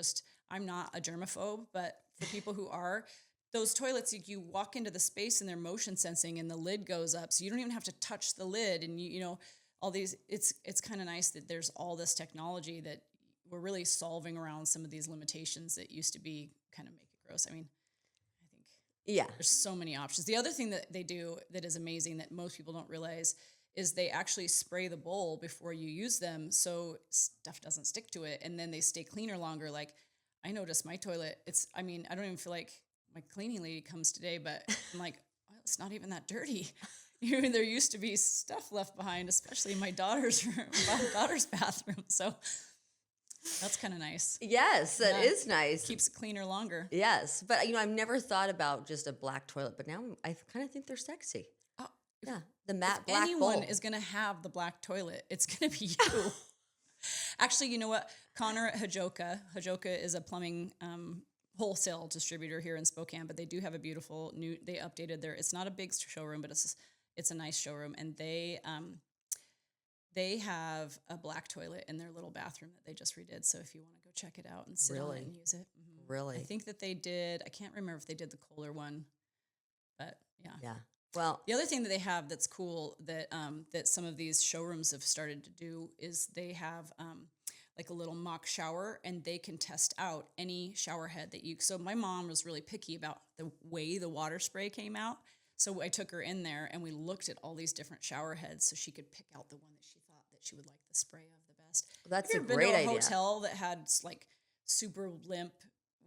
I'm not a germaphobe, but for people who are, those toilets, you walk into the space and they're motion sensing and the lid goes up. So you don't even have to touch the lid. And you know, all these, it's kind of nice that there's all this technology that we're really solving around some of these limitations that used to be kind of make it gross. I mean, I think there's so many options. The other thing that they do that is amazing that most people don't realize is they actually spray the bowl before you use them so stuff doesn't stick to it, and then they stay cleaner longer. Like, I noticed my toilet, I don't even feel like my cleaning lady comes today, but I'm like, well, it's not even that dirty. You know, there used to be stuff left behind, especially in my daughter's bathroom. So that's kind of nice. Yes, that is nice. Keeps it cleaner longer. Yes, but you know, I've never thought about just a black toilet, but now I kind of think they're sexy. Oh, yeah, the matte black bowl. Anyone is going to have the black toilet, it's going to be you. Actually, you know what? Connor at Hajoka is a plumbing wholesale distributor here in Spokane, but they do have a beautiful they updated it's not a big showroom, but it's a nice showroom, and they have a black toilet in their little bathroom that they just redid. So if you want to go check it out and sit on it and use it. Mm-hmm. Really? I think that I can't remember if they did the Kohler one, but yeah. Yeah. Well, the other thing that they have that's cool that that some of these showrooms have started to do is they have like a little mock shower, and they can test out any shower head so my mom was really picky about the way the water spray came out. So I took her in there and we looked at all these different shower heads so she could pick out the one that she thought that she would like the spray of the best. That's Have you a ever been great to a idea. hotel that had like super limp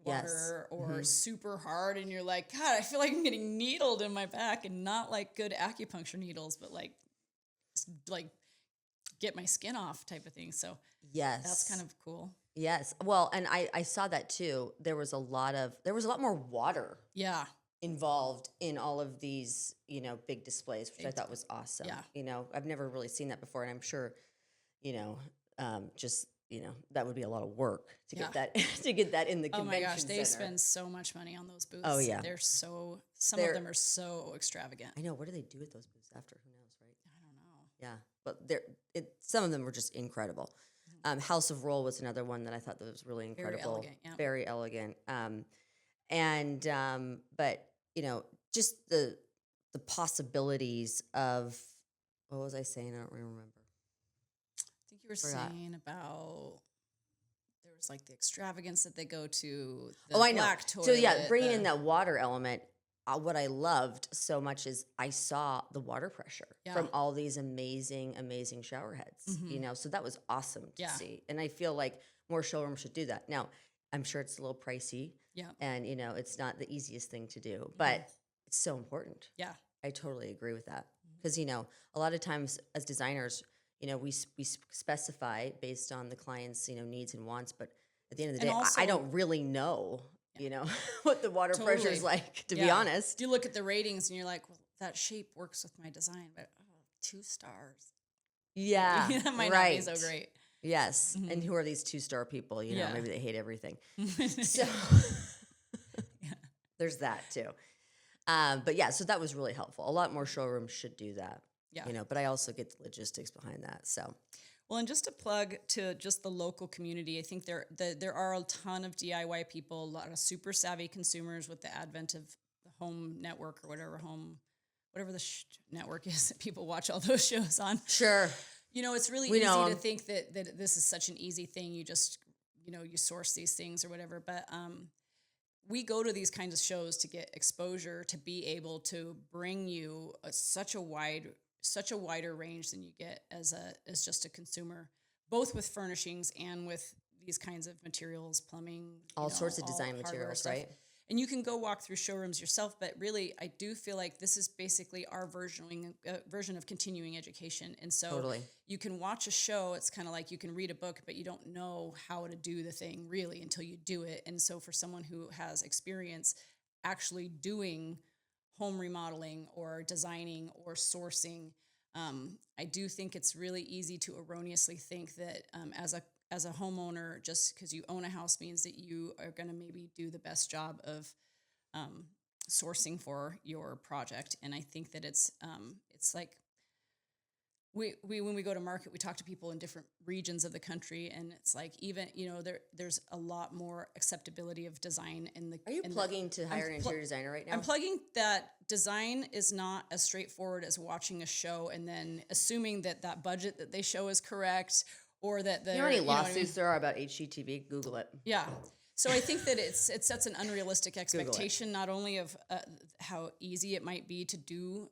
water or super hard, and you're like, God, I feel like I'm getting needled in my back, and not like good acupuncture needles, but like get my skin off type of thing. So yes, that's kind of cool. Yes. Well, and I saw that too. There was a lot more water. Yeah. Involved in all of these, you know, big displays, which I thought was awesome. Yeah. You know, I've never really seen that before, and I'm sure, you know, that would be a lot of work to get that in the convention Oh my gosh, they center. spend so much money on those booths. Oh yeah, some of them are so extravagant. I know. What do they do with those booths after? Who knows, right? I don't know. Yeah, but some of them were just incredible. House of Roll was another one that I thought that was really incredible. Very elegant. But you know, just the possibilities of, what was I saying? I don't remember. I think you were saying about there was like the extravagance that they go to. I know. Black toilet, So yeah, bringing in that water element. What I loved so much is I saw the water pressure from all these amazing, amazing shower heads. You know, so that was awesome to see, and I feel like more showrooms should do that. Now, I'm sure it's a little pricey. Yeah. And, you know, it's not the easiest thing to do, but it's so important. Yeah. I totally agree with that. Because, you know, a lot of times as designers, you know, we specify based on the client's, you know, needs and wants. But at the end of the day, also, I don't really know, you know, what the water pressure is like, to be honest. You look at the ratings and you're like, well, that shape works with my design, but 2 stars. Yeah. That might not be so great. Yes. And who are these 2-star people? You know, maybe they hate everything. So there's that too. But yeah, so that was really helpful. A lot more showrooms should do that. Yeah. You know, but I also get the logistics behind that. So well, and just to plug to just the local community, I think there are a ton of DIY people, a lot of super savvy consumers with the advent of the home network or whatever the network is that people watch all those shows on. Sure. You know, it's really easy to think that this is such an easy thing. You just, you know, you source these things or whatever. But we go to these kinds of shows to get exposure, to be able to bring you such a wider range than you get as just a consumer, both with furnishings and with these kinds of materials, plumbing, all sorts of design materials, right? and you can go walk through showrooms yourself, but really I do feel like this is basically our version of continuing education. And so Totally. you can watch a show. It's kind of like you can read a book, but you don't know how to do the thing really until you do it. And so for someone who has experience actually doing home remodeling or designing or sourcing, I do think it's really easy to erroneously think that as a homeowner, just because you own a house means that you are going to maybe do the best job of sourcing for your project. And I think that it's like we when we go to market, we talk to people in different regions of the country, and it's like even there's a lot more acceptability of design in the. Are you plugging to hire an interior designer right now? I'm plugging that design is not as straightforward as watching a show and then assuming that budget that they show is correct. Or that you know how many lawsuits there are about HGTV? Google it. Yeah. So I think that it sets an unrealistic expectation, not only of how easy it might be to do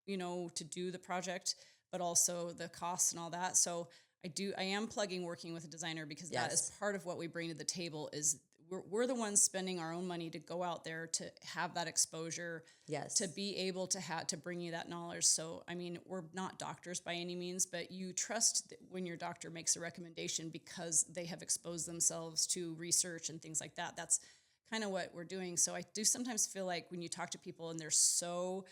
the project, but also the costs and all that. So I am plugging working with a designer because that is part of what we bring to the table is we're the ones spending our own money to go out there to have that exposure, to be able to bring you that knowledge. So, I mean, we're not doctors by any means, but you trust when your doctor makes a recommendation because they have exposed themselves to research and things like that. That's kind of what we're doing. So I do sometimes feel like when you talk to people and they're so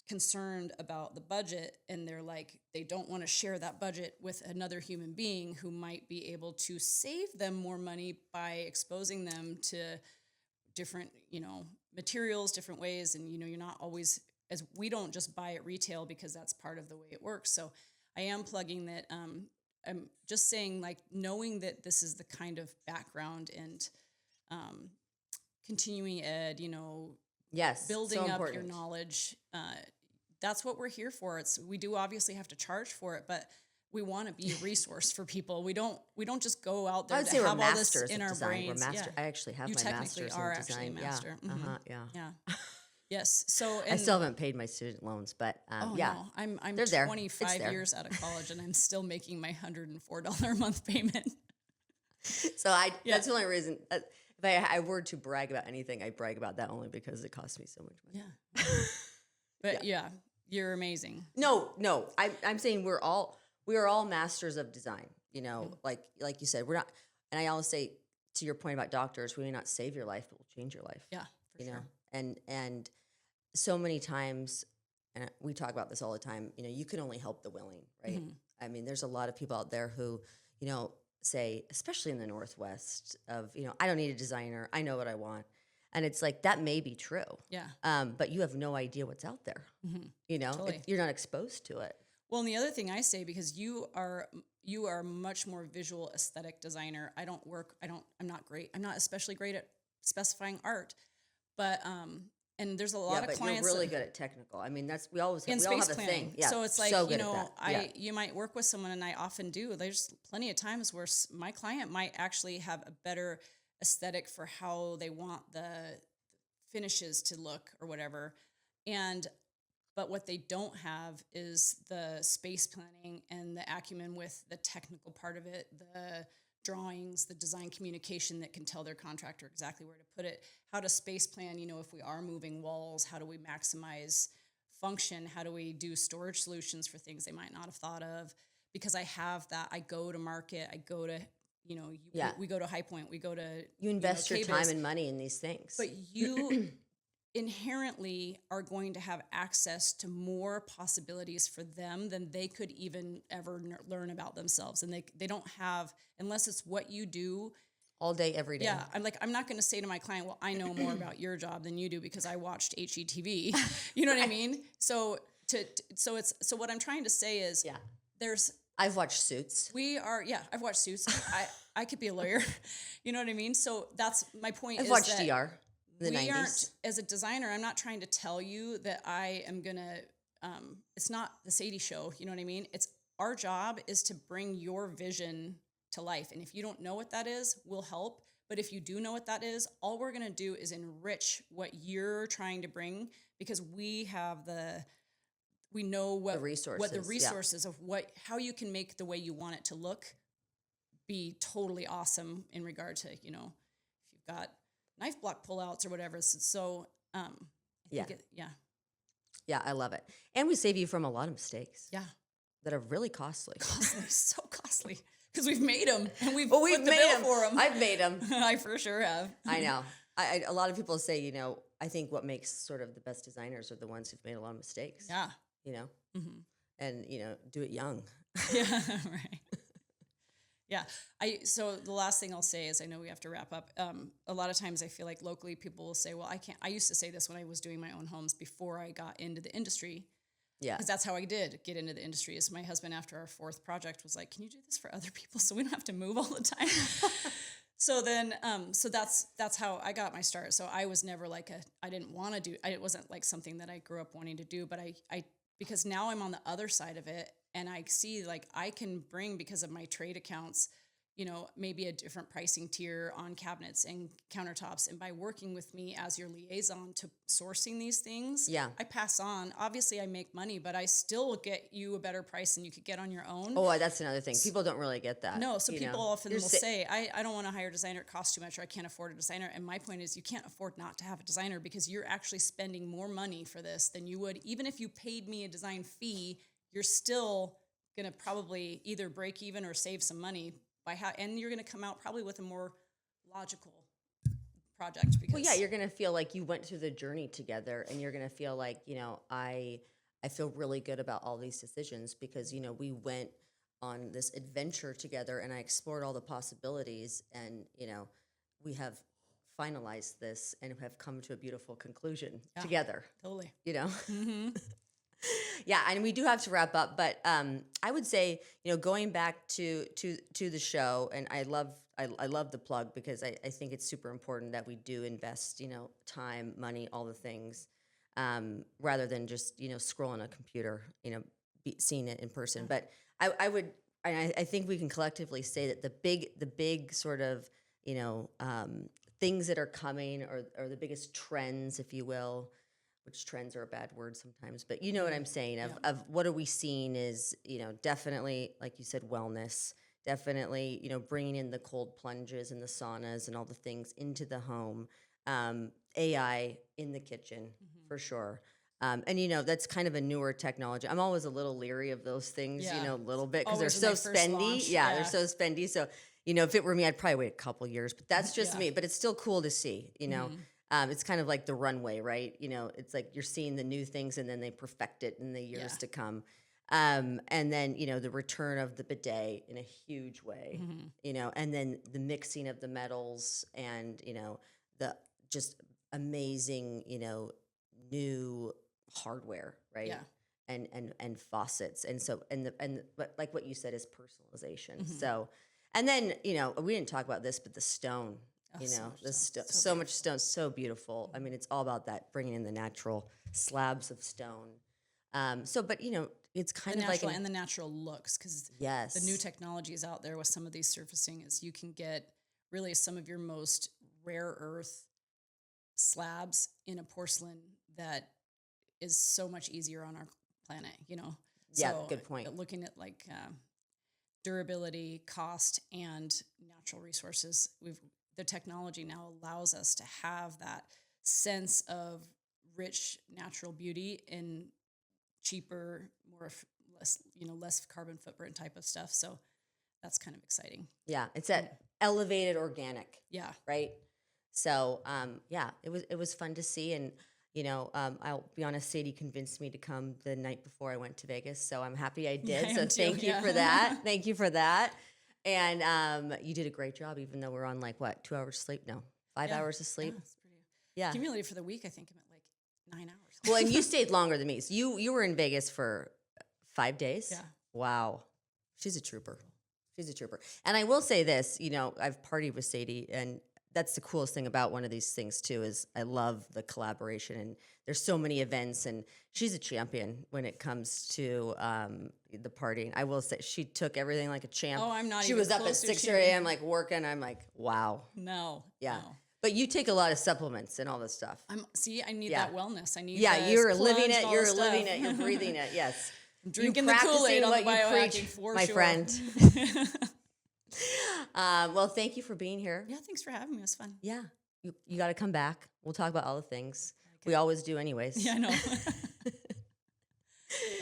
concerned about the budget and they're like they don't want to share that budget with another human being who might be able to save them more money by exposing them to different materials, different ways, and you're not always, as we don't just buy at retail because that's part of the way it works. So I am plugging that. I'm just saying, like, knowing that this is the kind of background and continuing ed, building so up important. your knowledge. That's what we're here for. We do obviously have to charge for it, but we want to be a resource for people. We don't just go out there to have all this in our brains. I actually have you my technically master's are in actually design. a master. Yeah. Mm-hmm. Yeah. Yes. So I still haven't paid my student loans, but no. I'm they're 25 years out of college and I'm still making my $104 a month payment. So that's the only reason. If I were to brag about anything, I brag about that only because it costs me so much money. Yeah. But you're amazing. No. I'm saying we are all masters of design. Like you said, we're not. And I always say to your point about doctors, we may not save your life, but we'll change your life. Yeah, for sure. And so many times, and we talk about this all the time. You can only help the willing, right? Mm-hmm. I mean, there's a lot of people out there who, say, especially in the Northwest, of I don't need a designer. I know what I want. And it's like, that may be true. Yeah. But you have no idea what's out there. Mm-hmm. Totally. You're not exposed to it. Well, and the other thing I say, because you are a much more visual aesthetic designer. I'm not great. I'm not especially great at specifying art, but, and there's a lot of clients. You're really good at technical. I mean, we all have planning. a thing. Yeah. So it's like, so you might work with someone, and I often do. There's plenty of times where my client might actually have a better aesthetic for how they want the finishes to look or whatever. But what they don't have is the space planning and the acumen with the technical part of it, the drawings, the design communication that can tell their contractor exactly where to put it, how to space plan, if we are moving walls, how do we maximize function, how do we do storage solutions for things they might not have thought of. Because I have that, I go to market, I go to we go to High Point, we go to you invest your time and money in these things, but you inherently are going to have access to more possibilities for them than they could even ever learn about themselves, and they don't have, unless it's what you do all day, every day. Yeah, I'm not going to say to my client, well, I know more about your job than you do because I watched HGTV. You know what I mean? So what I'm trying to say is, I've watched Suits. I've watched Suits. I could be a lawyer. You know what I mean? So that's my point. I've watched DR in the 90s. Aren't, as a designer, I'm not trying to tell you that I am going to, it's not the Sadie show. You know what I mean? It's our job is to bring your vision to life. And if you don't know what that is, we'll help. But if you do know what that is, all we're going to do is enrich what you're trying to bring, because we know what the resources of how you can make the way you want it to look be totally awesome in regard to, if you've got knife block pullouts or whatever. So I think Yeah. Yeah, I love it. And we save you from a lot of mistakes. Yeah. That are really costly. So costly. Because we've made them and we've Well, we've put the made bill them. for them. I've made them. I for sure have. I know. A lot of people say, you know, I think what makes sort of the best designers are the ones who've made a lot of mistakes. Yeah. You know? And, you know, do it young. Yeah, right. Yeah. So the last thing I'll say is, I know we have to wrap up. A lot of times I feel like locally people will say, well, I can't. I used to say this when I was doing my own homes before I got into the industry. Yeah. Because that's how I did get into the industry. Is my husband, after our 4th project, was like, can you do this for other people so we don't have to move all the time? So then, so that's how I got my start. So I was never like I didn't want to do, it wasn't like something that I grew up wanting to do, but I because now I'm on the other side of it and I see like I can bring, because of my trade accounts, you know, maybe a different pricing tier on cabinets and countertops. And by working with me as your liaison to sourcing these things, I pass on. Obviously, I make money, but I still get you a better price than you could get on your own. Oh, that's another thing. People don't really get that. No, so people often will say, I don't want to hire a designer. It costs too much, or I can't afford a designer. And my point is, you can't afford not to have a designer, because you're actually spending more money for this than you would. Even if you paid me a design fee, you're still going to probably either break even or save some money. And you're going to come out probably with a more logical project. Because, well, yeah, you're going to feel like you went through the journey together, and you're going to feel like, you know, I feel really good about all these decisions because, you know, we went on this adventure together and I explored all the possibilities, and, you know, we have finalized this and have come to a beautiful conclusion together. Totally. You know? Yeah, and we do have to wrap up, but I would say, you know, going back to the show, and I love the plug, because I think it's super important that we do invest, you know, time, money, all the things, rather than just, you know, scroll on a computer, you know, seeing it in person. But I think we can collectively say that the big sort of, you know, things that are coming, or the biggest trends, if you will, which trends are a bad word sometimes, but you know what I'm saying, of what are we seeing is, you know, definitely, like you said, wellness, definitely, you know, bringing in the cold plunges and the saunas and all the things into the home, AI in the kitchen, for sure. And, you know, that's kind of a newer technology. I'm always a little leery of those things, you know, a little bit, because they're so spendy. Yeah, they're so spendy. So, you know, if it were me, I'd probably wait a couple years, but that's just me. But it's still cool to see, you know. It's kind of like the runway, right? You know, it's like you're seeing the new things and then they perfect it in the years to come. And then, you know, the return of the bidet in a huge way, you know, and then the mixing of the metals and, you know, the just amazing, you know, new hardware, right? Yeah. And faucets. And so, but like what you said is personalization. So, and then, you know, we didn't talk about this, but the stone. You know, so much stone, so beautiful. I mean, it's all about that, bringing in the natural slabs of stone. But you know, it's kind of like and the natural looks, because the new technologies out there with some of these surfacing is you can get really some of your most rare earth slabs in a porcelain that is so much easier on our planet. You know, so good point. Looking at like durability, cost, and natural resources, the technology now allows us to have that sense of rich natural beauty in cheaper, less carbon footprint type of stuff. So that's kind of exciting. Yeah, it's that elevated organic. Yeah. Right. So it was fun to see, and you know, I'll be honest, Sadie convinced me to come the night before I went to Vegas, so I'm happy I did. So thank you for that. Thank you for that. And you did a great job, even though we're on like what, 2 hours sleep? No, 5 hours of sleep. Yeah. Cumulative for the week, I think I'm at like 9 hours. Well, and you stayed longer than me. So you were in Vegas for 5 days. Yeah. Wow. She's a trooper. She's a trooper. And I will say this, you know, I've partied with Sadie, and that's the coolest thing about one of these things too, is I love the collaboration, and there's so many events, and she's a champion when it comes to the partying. I will say she took everything like a champ. Oh, I'm not. She was up at 6 a.m. like working. I'm like, wow. No. Yeah. No. But you take a lot of supplements and all this stuff. I need that wellness. I need. You're living it. You're living it. You're breathing it. Yes. I'm drinking the Kool-Aid on the biohacking for my sure. friend. Well, thank you for being here. Yeah, thanks for having me. It was fun. Yeah. You got to come back. We'll talk about all the things. We always do anyways. Yeah, I know. I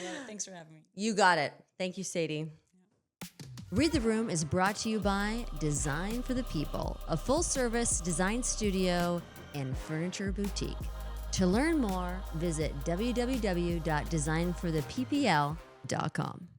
love it. Thanks for having me. You got it. Thank you, Sadie. Read the Room is brought to you by Design for the People, a full-service design studio and furniture boutique. To learn more, visit www.designfortheppl.com.